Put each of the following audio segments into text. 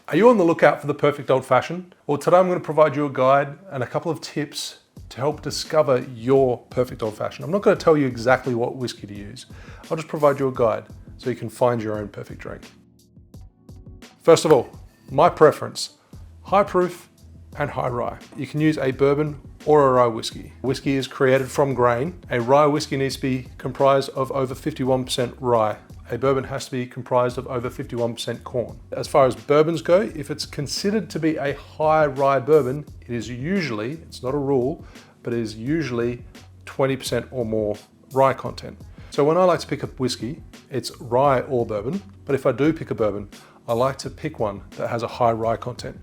Are you on the lookout for the perfect old fashioned? Well, today I'm going to provide you a guide and a couple of tips to help discover your perfect old fashioned. I'm not going to tell you exactly what whiskey to use. I'll just provide you a guide so you can find your own perfect drink. First of all, my preference, high proof and high rye. You can use a bourbon or a rye whiskey. Whiskey is created from grain. A rye whiskey needs to be comprised of over 51% rye. A bourbon has to be comprised of over 51% corn. As far as bourbons go, if it's considered to be a high rye bourbon, it is usually, it's not a rule, but it is usually 20% or more rye content. So when I like to pick up whiskey, it's rye or bourbon, but if I do pick a bourbon, I like to pick one that has a high rye content.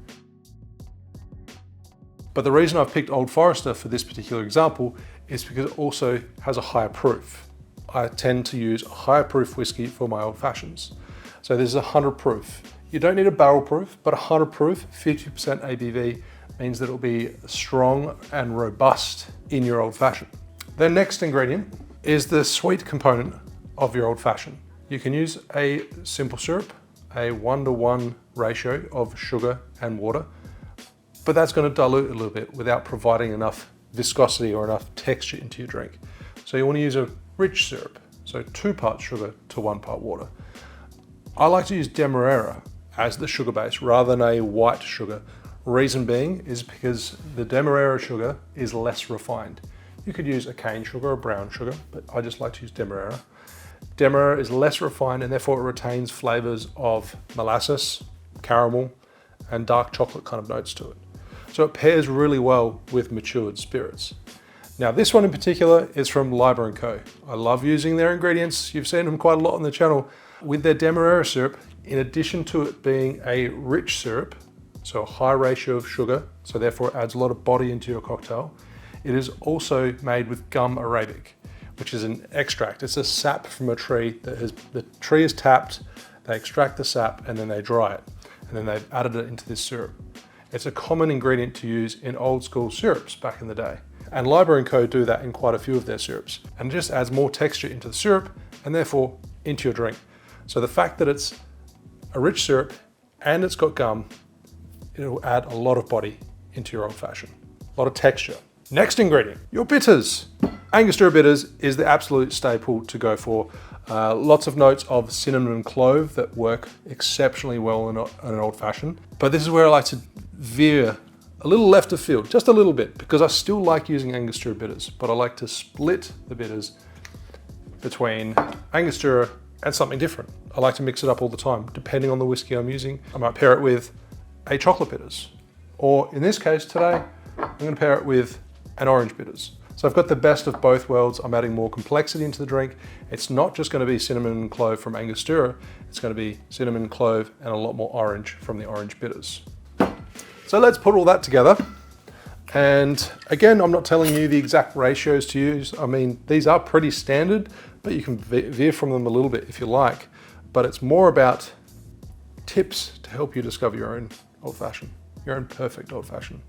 But the reason I've picked Old Forester for this particular example is because it also has a higher proof. I tend to use a higher proof whiskey for my old fashions. So this is 100 proof. You don't need a barrel proof, but 100 proof, 50% ABV means that it'll be strong and robust in your old fashioned. The next ingredient is the sweet component of your old fashioned. You can use a simple syrup, a 1-to-1 ratio of sugar and water, but that's going to dilute a little bit without providing enough viscosity or enough texture into your drink. So you want to use a rich syrup, so 2 parts sugar to 1 part water. I like to use demerara as the sugar base rather than a white sugar. Reason being is because the demerara sugar is less refined. You could use a cane sugar or brown sugar, but I just like to use demerara. Demerara is less refined and therefore it retains flavors of molasses, caramel, and dark chocolate kind of notes to it. So it pairs really well with matured spirits. Now this one in particular is from Liber & Co. I love using their ingredients. You've seen them quite a lot on the channel. With their demerara syrup, in addition to it being a rich syrup, so a high ratio of sugar, so therefore it adds a lot of body into your cocktail, it is also made with gum arabic, which is an extract. It's a sap from a tree the tree is tapped, they extract the sap and then they dry it. And then they've added it into this syrup. It's a common ingredient to use in old school syrups back in the day. And Liber & Co do that in quite a few of their syrups. And it just adds more texture into the syrup and therefore into your drink. So the fact that it's a rich syrup and it's got gum, it'll add a lot of body into your old fashioned. A lot of texture. Next ingredient, your bitters. Angostura bitters is the absolute staple to go for. Lots of notes of cinnamon and clove that work exceptionally well in an old fashioned. But this is where I like to veer a little left of field, just a little bit, because I still like using Angostura bitters, but I like to split the bitters between Angostura and something different. I like to mix it up all the time, depending on the whiskey I'm using. I might pair it with a chocolate bitters, or in this case today, I'm going to pair it with an orange bitters. So I've got the best of both worlds. I'm adding more complexity into the drink. It's not just going to be cinnamon and clove from Angostura, it's going to be cinnamon, clove, and a lot more orange from the orange bitters. So let's put all that together. And again, I'm not telling you the exact ratios to use. I mean, these are pretty standard, but you can veer from them a little bit if you like. But it's more about tips to help you discover your own old fashioned, your own perfect old fashioned.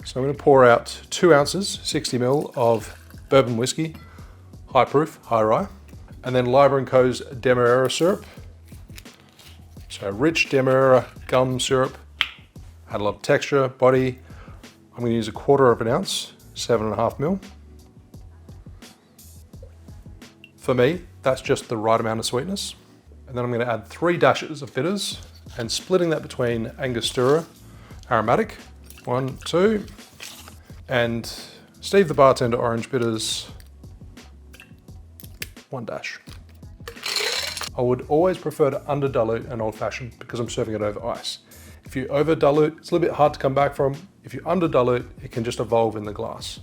So I'm going to pour out 2 ounces, 60 ml of bourbon whiskey, high proof, high rye, and then Liber & Co's demerara syrup. So rich demerara gum syrup, add a lot of texture, body. I'm going to use 1/4 ounce, 7.5 ml. For me, that's just the right amount of sweetness. And then I'm going to add 3 dashes of bitters and splitting that between Angostura aromatic, 1, 2, and Steve the Bartender orange bitters, 1 dash. I would always prefer to under dilute an old fashioned because I'm serving it over ice. If you over dilute, it's a little bit hard to come back from. If you under dilute, it can just evolve in the glass.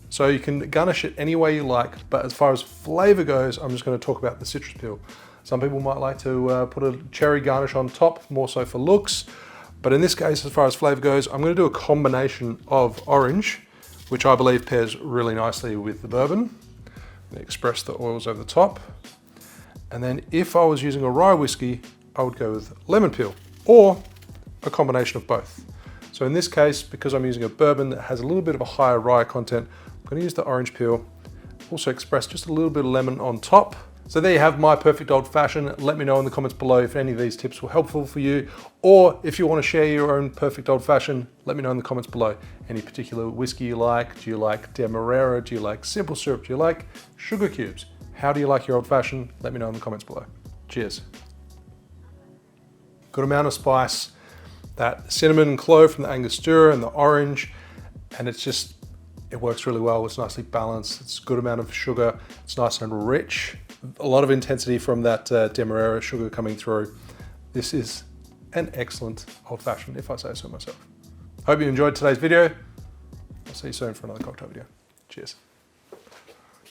So you can garnish it any way you like, but as far as flavor goes, I'm just going to talk about the citrus peel. Some people might like to put a cherry garnish on top, more so for looks. But in this case, as far as flavor goes, I'm going to do a combination of orange, which I believe pairs really nicely with the bourbon. Express the oils over the top. And then if I was using a rye whiskey, I would go with lemon peel or a combination of both. So in this case, because I'm using a bourbon that has a little bit of a higher rye content, I'm going to use the orange peel, also express just a little bit of lemon on top. So there you have my perfect old fashioned. Let me know in the comments below if any of these tips were helpful for you, or if you want to share your own perfect old fashioned, let me know in the comments below. Any particular whiskey you like? Do you like demerara? Do you like simple syrup? Do you like sugar cubes? How do you like your old fashioned? Let me know in the comments below. Cheers. Good amount of spice, that cinnamon and clove from the Angostura and the orange, and it works really well. It's nicely balanced. It's a good amount of sugar. It's nice and rich. A lot of intensity from that demerara sugar coming through. This is an excellent old fashioned, if I say so myself. Hope you enjoyed today's video. I'll see you soon for another cocktail video. Cheers.